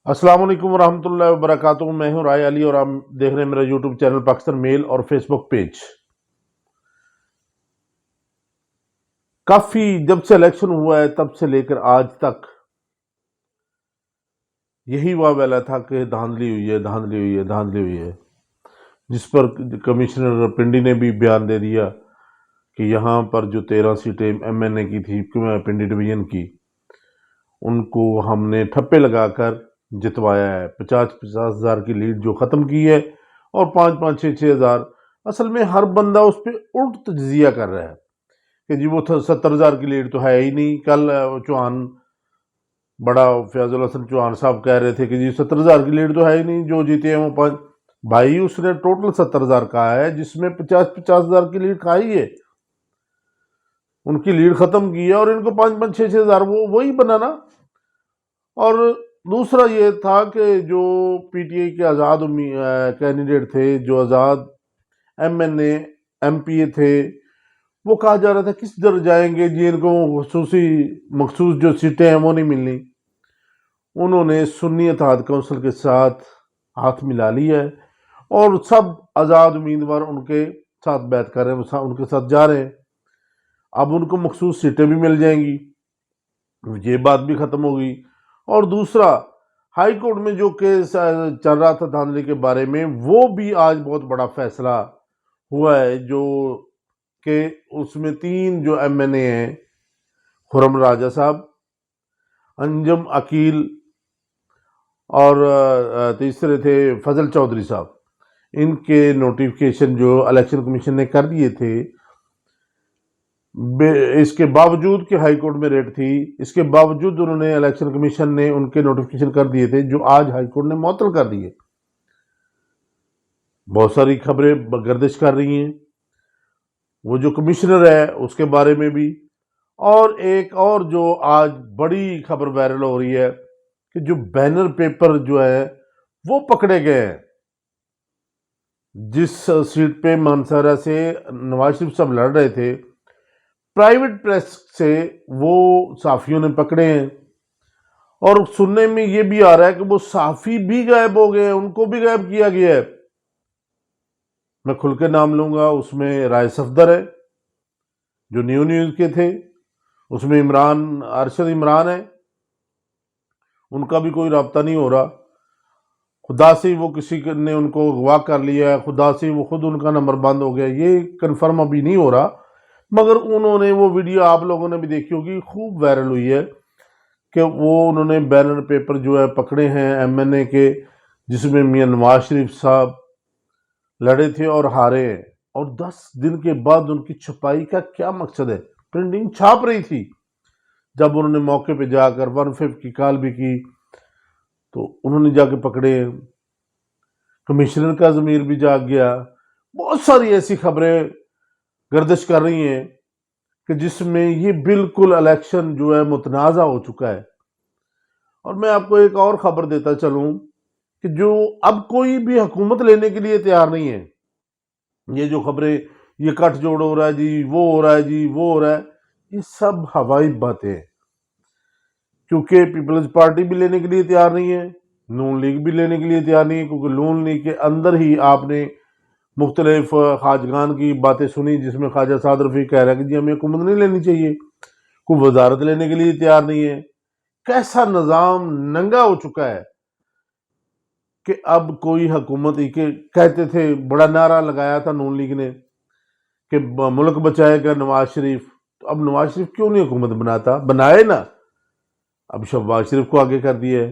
السلام علیکم ورحمۃ اللہ وبرکاتہ. میں ہوں رائے علی اور آپ دیکھ رہے ہیں میرا یوٹیوب چینل پاکستان میل اور فیس بک پیج. کافی جب سے الیکشن ہوا ہے تب سے لے کر آج تک یہی واویلا تھا کہ دھاندلی ہوئی ہے، دھاندلی ہوئی ہے، دھاندلی ہوئی ہے، جس پر کمشنر پنڈی نے بھی بیان دے دیا کہ یہاں پر جو 13 سیٹیں ایم این اے کی تھی پنڈی ڈویژن کی، ان کو ہم نے ٹھپے لگا کر جتوایا ہے. 50 ہزار کی لیڈ جو ختم کی ہے اور 5 6 ہزار. اصل میں ہر بندہ اس پہ الٹ تجزیہ کر رہا ہے کہ جی وہ 70 ہزار کی لیڈ تو ہے ہی نہیں. کل چوہان بڑا فیاض الحسن چوہان صاحب کہہ رہے تھے کہ جی 70 ہزار کی لیڈ تو ہے ہی نہیں، جو جیتے ہیں وہ 5. بھائی اس نے ٹوٹل 70 ہزار کہا ہے، جس میں 50 ہزار کی لیڈ کھائی ہے، ان کی لیڈ ختم کی ہے اور ان کو 5 6 ہزار وہی بنانا. اور دوسرا یہ تھا کہ جو پی ٹی آئی کے آزاد کینڈیڈیٹ تھے، جو آزاد M N A M P A تھے، وہ کہا جا رہا تھا کس در جائیں گے جی، ان کو مخصوص جو سیٹیں ہیں وہ نہیں ملنی. انہوں نے سنی اتحاد کونسل کے ساتھ ہاتھ ملا لیا ہے اور سب آزاد امیدوار ان کے ساتھ بیعت کر رہے ہیں، ان کے ساتھ جا رہے ہیں. اب ان کو مخصوص سیٹیں بھی مل جائیں گی، یہ بات بھی ختم ہو گئی. اور دوسرا ہائی کورٹ میں جو کیس چل رہا تھا دھاندلی کے بارے میں، وہ بھی آج بہت بڑا فیصلہ ہوا ہے، جو کہ اس میں 3 جو ایم این اے ہیں، خرم راجہ صاحب، انجم عقیل اور تیسرے تھے فضل چودھری صاحب، ان کے نوٹیفیکیشن جو الیکشن کمیشن نے کر دیے تھے. اس کے باوجود کہ ہائی کورٹ میں ریٹ تھی، اس کے باوجود انہوں نے الیکشن کمیشن نے ان کے نوٹیفیکیشن کر دیے تھے، جو آج ہائی کورٹ نے معطل کر دیے. بہت ساری خبریں گردش کر رہی ہیں، وہ جو کمشنر ہے اس کے بارے میں بھی. اور ایک اور جو آج بڑی خبر وائرل ہو رہی ہے کہ جو بینر پیپر جو ہے وہ پکڑے گئے ہیں، جس سیٹ پہ مانسہرہ سے نواز شریف صاحب لڑ رہے تھے، پرائیویٹ پریس سے وہ صحافیوں نے پکڑے ہیں. اور سننے میں یہ بھی آ رہا ہے کہ وہ صحافی بھی غائب ہو گئے ہیں، ان کو بھی غائب کیا گیا ہے. میں کھل کے نام لوں گا، اس میں رائے صفدر ہے جو نیوز کے تھے، اس میں ارشد عمران ہے، ان کا بھی کوئی رابطہ نہیں ہو رہا. خدا سے وہ کسی نے ان کو اغوا کر لیا ہے، خدا سے وہ خود ان کا نمبر بند ہو گیا، یہ کنفرم ابھی نہیں ہو رہا. مگر انہوں نے وہ ویڈیو آپ لوگوں نے بھی دیکھی ہوگی، خوب وائرل ہوئی ہے کہ انہوں نے بینر پیپر جو ہے پکڑے ہیں ایم این اے کے، جس میں میاں نواز شریف صاحب لڑے تھے اور ہارے ہیں. اور 10 دن کے بعد ان کی چھپائی کا کیا مقصد ہے؟ پرنٹنگ چھاپ رہی تھی، جب انہوں نے موقع پہ جا کر 1/5 کی کال بھی کی تو انہوں نے جا کے پکڑے. کمشنر کا ضمیر بھی جاگ گیا. بہت ساری ایسی خبریں گردش کر رہی ہیں کہ جس میں یہ بالکل الیکشن جو ہے متنازع ہو چکا ہے. اور میں آپ کو ایک اور خبر دیتا چلوں کہ جو اب کوئی بھی حکومت لینے کے لیے تیار نہیں ہے. یہ جو خبریں یہ کٹ جوڑ ہو رہا ہے جی، وہ ہو رہا ہے جی، وہ ہو رہا ہے، یہ سب ہوائی باتیں ہیں. کیونکہ پیپلز پارٹی بھی لینے کے لیے تیار نہیں ہے، نون لیگ بھی لینے کے لیے تیار نہیں ہے، کیونکہ نون لیگ کے اندر ہی آپ نے مختلف خواجگان کی باتیں سنی، جس میں خواجہ سعد رفیق کہہ رہا ہے کہ جی ہمیں حکومت نہیں لینی چاہیے، کوئی وزارت لینے کے لیے تیار نہیں ہے. کیسا نظام ننگا ہو چکا ہے کہ اب کوئی حکومت ہی کہ کہتے تھے، بڑا نعرہ لگایا تھا نون لیگ نے کہ ملک بچائے گا نواز شریف. تو اب نواز شریف کیوں نہیں حکومت بناتا؟ بنائے نا، اب شہباز شریف کو آگے کر دیا ہے.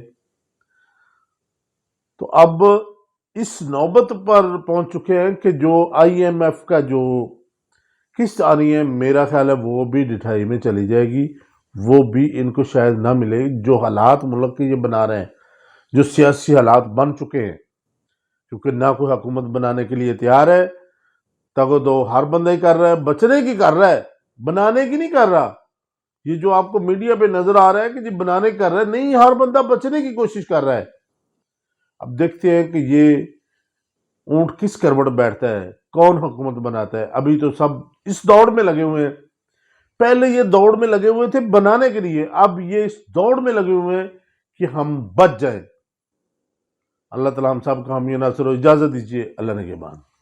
تو اب اس نوبت پر پہنچ چکے ہیں کہ جو آئی ایم ایف کا جو قسط آ رہی ہے، میرا خیال ہے وہ بھی ڈٹھائی میں چلی جائے گی، وہ بھی ان کو شاید نہ ملے. جو حالات ملک کے یہ بنا رہے ہیں، جو سیاسی حالات بن چکے ہیں، کیونکہ نہ کوئی حکومت بنانے کے لیے تیار ہے، تگو دو ہر بندہ ہی کر رہا ہے، بچنے کی کر رہا ہے، بنانے کی نہیں کر رہا. یہ جو آپ کو میڈیا پہ نظر آ رہا ہے کہ جی بنانے کی کر رہا ہے، نہیں، ہر بندہ بچنے کی کوشش کر رہا ہے. اب دیکھتے ہیں کہ یہ اونٹ کس کروٹ بیٹھتا ہے، کون حکومت بناتا ہے. ابھی تو سب اس دوڑ میں لگے ہوئے ہیں. پہلے یہ دوڑ میں لگے ہوئے تھے بنانے کے لیے، اب یہ اس دوڑ میں لگے ہوئے ہیں کہ ہم بچ جائیں. اللہ تعالیٰ ہم سب کو حامی و ناصر ہو. اجازت دیجیے. اللہ نگہبان.